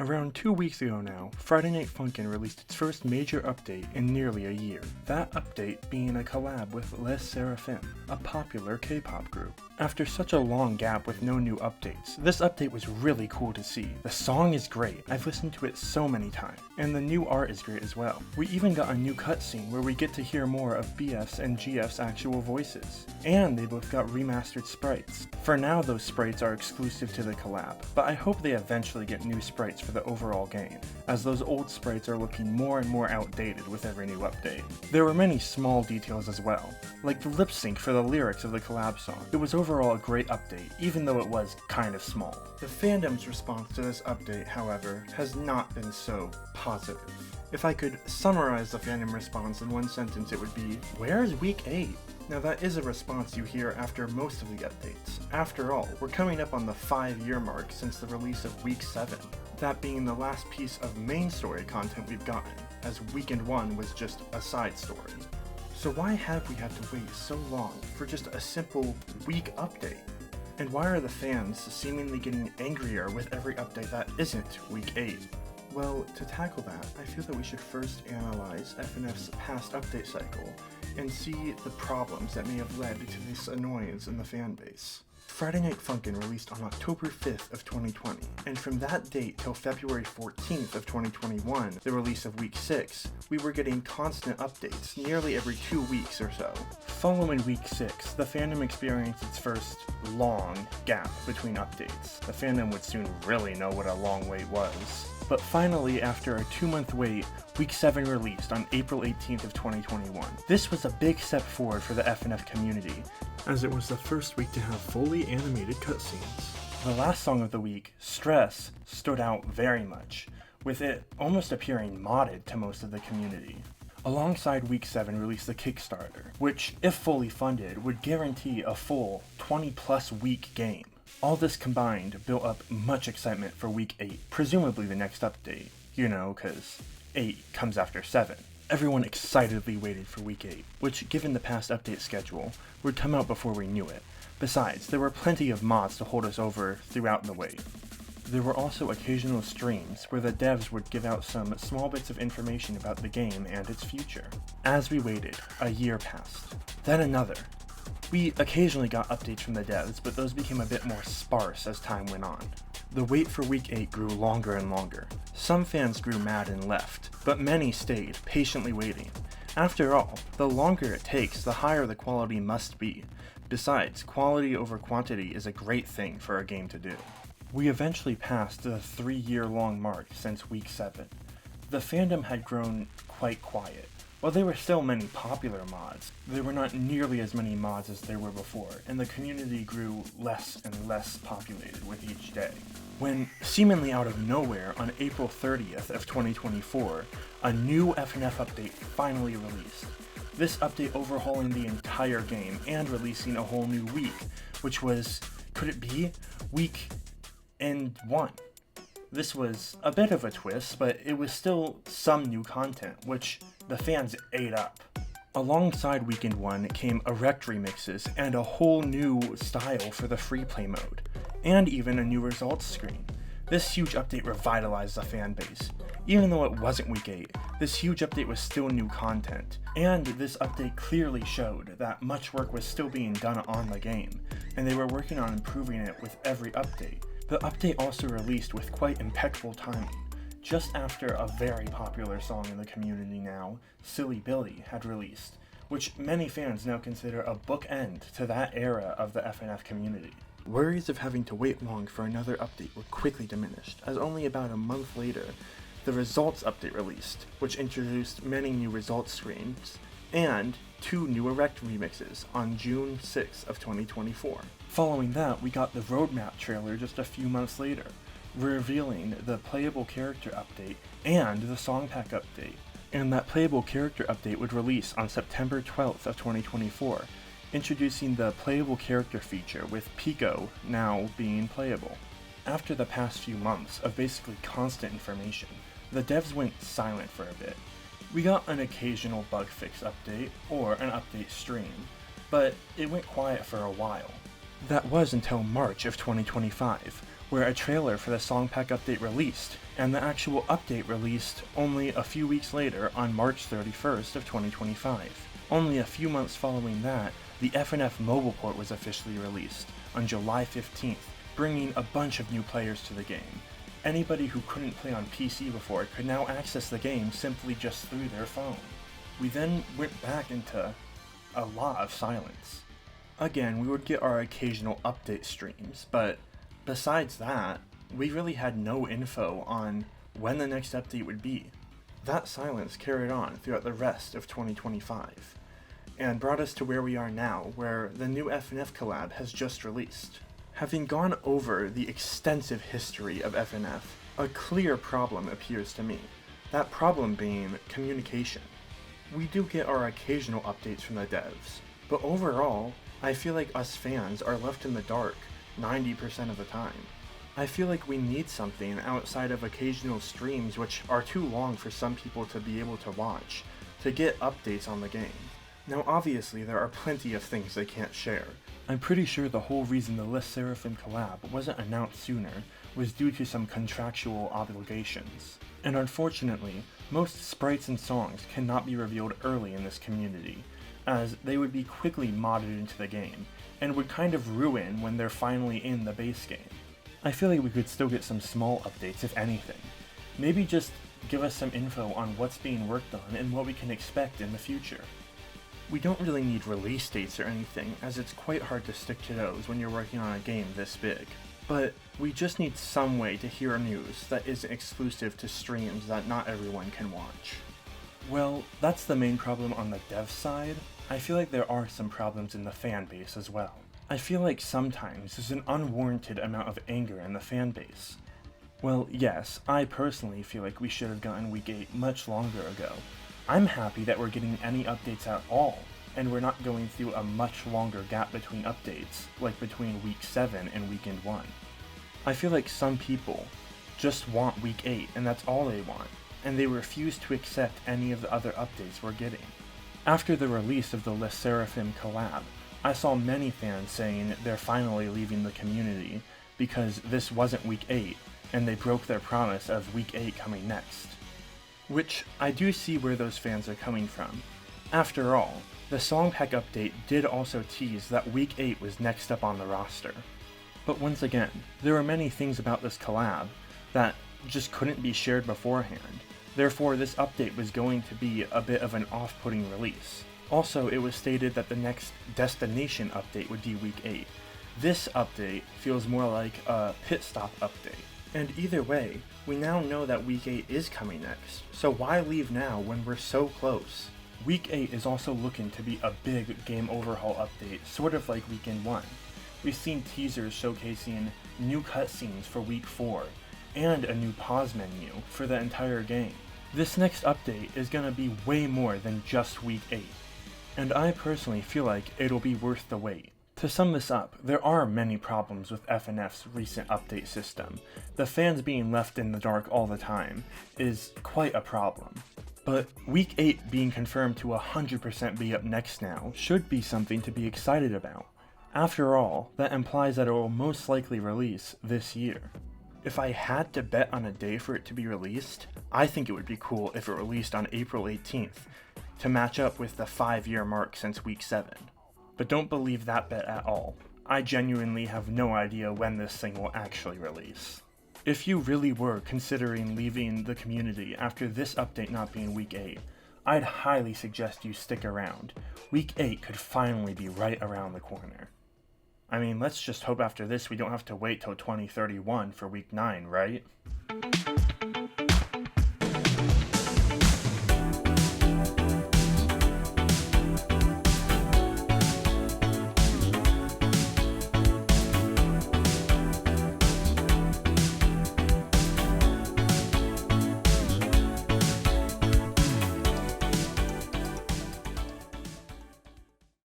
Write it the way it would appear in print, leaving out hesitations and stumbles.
Around 2 weeks ago now, Friday Night Funkin' released its first major update in nearly a year. That update being a collab with Les Seraphim, a popular K-pop group. After such a long gap with no new updates, this update was really cool to see. The song is great, I've listened to it so many times, and the new art is great as well. We even got a new cutscene where we get to hear more of BF's and GF's actual voices. And they both got remastered sprites. For now those sprites are exclusive to the collab, but I hope they eventually get new sprites for the overall game, as those old sprites are looking more and more outdated with every new update. There were many small details as well, like the lip sync for the lyrics of the collab song. It was overall a great update, even though it was kind of small. The fandom's response to this update, however, has not been so positive. If I could summarize the fandom response in one sentence, it would be, "Where's Week 8? Now that is a response you hear after most of the updates. After all, we're coming up on the 5-year mark since the release of Week 7, that being the last piece of main story content we've gotten, as Weekend 1 was just a side story. So why have we had to wait so long for just a simple week update? And why are the fans seemingly getting angrier with every update that isn't Week 8? Well, to tackle that, I feel that we should first analyze FNF's past update cycle and see the problems that may have led to this annoyance in the fanbase. Friday Night Funkin' released on October 5th of 2020, and from that date till February 14th of 2021, the release of Week 6, we were getting constant updates nearly every 2 weeks or so. Following Week 6, the fandom experienced its first long gap between updates. The fandom would soon really know what a long wait was. But finally, after a 2-month wait, Week 7 released on April 18th of 2021. This was a big step forward for the FNF community, as it was the first week to have fully animated cutscenes. The last song of the week, Stress, stood out very much, with it almost appearing modded to most of the community. Alongside Week 7 released the Kickstarter, which, if fully funded, would guarantee a full 20-plus week game. All this combined built up much excitement for Week 8, presumably the next update, cause 8 comes after 7. Everyone excitedly waited for Week 8, which, given the past update schedule, would come out before we knew it. Besides, there were plenty of mods to hold us over throughout the wait. There were also occasional streams where the devs would give out some small bits of information about the game and its future. As we waited, a year passed. Then another. We occasionally got updates from the devs, but those became a bit more sparse as time went on. The wait for Week 8 grew longer and longer. Some fans grew mad and left, but many stayed, patiently waiting. After all, the longer it takes, the higher the quality must be. Besides, quality over quantity is a great thing for a game to do. We eventually passed the 3-year-long mark since Week 7. The fandom had grown quite quiet. While there were still many popular mods, there were not nearly as many mods as there were before, and the community grew less and less populated with each day. When, seemingly out of nowhere, on April 30th of 2024, a new FNF update finally released. This update overhauling the entire game and releasing a whole new week, which was, could it be, Week End 1. This was a bit of a twist, but it was still some new content, which the fans ate up. Alongside Weekend 1 came erect remixes and a whole new style for the free play mode, and even a new results screen. This huge update revitalized the fanbase. Even though it wasn't Week 8, this huge update was still new content, and this update clearly showed that much work was still being done on the game, and they were working on improving it with every update. The update also released with quite impeccable timing, just after a very popular song in the community now, Silly Billy, had released, which many fans now consider a bookend to that era of the FNF community. Worries of having to wait long for another update were quickly diminished, as only about a month later, the results update released, which introduced many new results screens, and 2 new erect remixes on June 6 of 2024. Following that, we got the roadmap trailer just a few months later, revealing the playable character update and the song pack update. And that playable character update would release on September 12th of 2024, introducing the playable character feature with Pico now being playable. After the past few months of basically constant information, the devs went silent for a bit. We got an occasional bug fix update or an update stream, but it went quiet for a while. That was until March of 2025, where a trailer for the song pack update released, and the actual update released only a few weeks later on March 31st of 2025. Only a few months following that, the FNF mobile port was officially released on July 15th, bringing a bunch of new players to the game. Anybody who couldn't play on PC before could now access the game simply just through their phone. We then went back into a lot of silence. Again, we would get our occasional update streams, but besides that, we really had no info on when the next update would be. That silence carried on throughout the rest of 2025, and brought us to where we are now, where the new FNF collab has just released. Having gone over the extensive history of FNF, a clear problem appears to me. That problem being communication. We do get our occasional updates from the devs, but overall, I feel like us fans are left in the dark 90% of the time. I feel like we need something outside of occasional streams which are too long for some people to be able to watch, to get updates on the game. Now obviously there are plenty of things they can't share. I'm pretty sure the whole reason the Les Seraphim collab wasn't announced sooner was due to some contractual obligations. And unfortunately, most sprites and songs cannot be revealed early in this community, as they would be quickly modded into the game, and would kind of ruin when they're finally in the base game. I feel like we could still get some small updates if anything. Maybe just give us some info on what's being worked on and what we can expect in the future. We don't really need release dates or anything, as it's quite hard to stick to those when you're working on a game this big. But we just need some way to hear news that isn't exclusive to streams that not everyone can watch. Well, that's the main problem on the dev side. I feel like there are some problems in the fan base as well. I feel like sometimes there's an unwarranted amount of anger in the fan base. Well, yes, I personally feel like we should have gotten Week 8 much longer ago. I'm happy that we're getting any updates at all, and we're not going through a much longer gap between updates, like between Week 7 and Weekend 1. I feel like some people just want Week 8 and that's all they want, and they refuse to accept any of the other updates we're getting. After the release of the Les Seraphim collab, I saw many fans saying they're finally leaving the community because this wasn't Week 8, and they broke their promise of Week 8 coming next. Which, I do see where those fans are coming from. After all, the song pack update did also tease that Week 8 was next up on the roster. But once again, there are many things about this collab that just couldn't be shared beforehand. Therefore, this update was going to be a bit of an off-putting release. Also, it was stated that the next destination update would be Week 8. This update feels more like a pit stop update. And either way, we now know that Week 8 is coming next, so why leave now when we're so close? Week 8 is also looking to be a big game overhaul update, sort of like Weekend 1. We've seen teasers showcasing new cutscenes for Week 4, and a new pause menu for the entire game. This next update is going to be way more than just Week 8, and I personally feel like it'll be worth the wait. To sum this up, there are many problems with FNF's recent update system. The fans being left in the dark all the time is quite a problem. But Week 8 being confirmed to 100% be up next now should be something to be excited about. After all, that implies that it will most likely release this year. If I had to bet on a day for it to be released, I think it would be cool if it released on April 18th, to match up with the 5-year mark since Week 7. But don't believe that bet at all. I genuinely have no idea when this thing will actually release. If you really were considering leaving the community after this update not being Week 8, I'd highly suggest you stick around. Week 8 could finally be right around the corner. I mean, let's just hope after this we don't have to wait till 2031 for Week 9, right?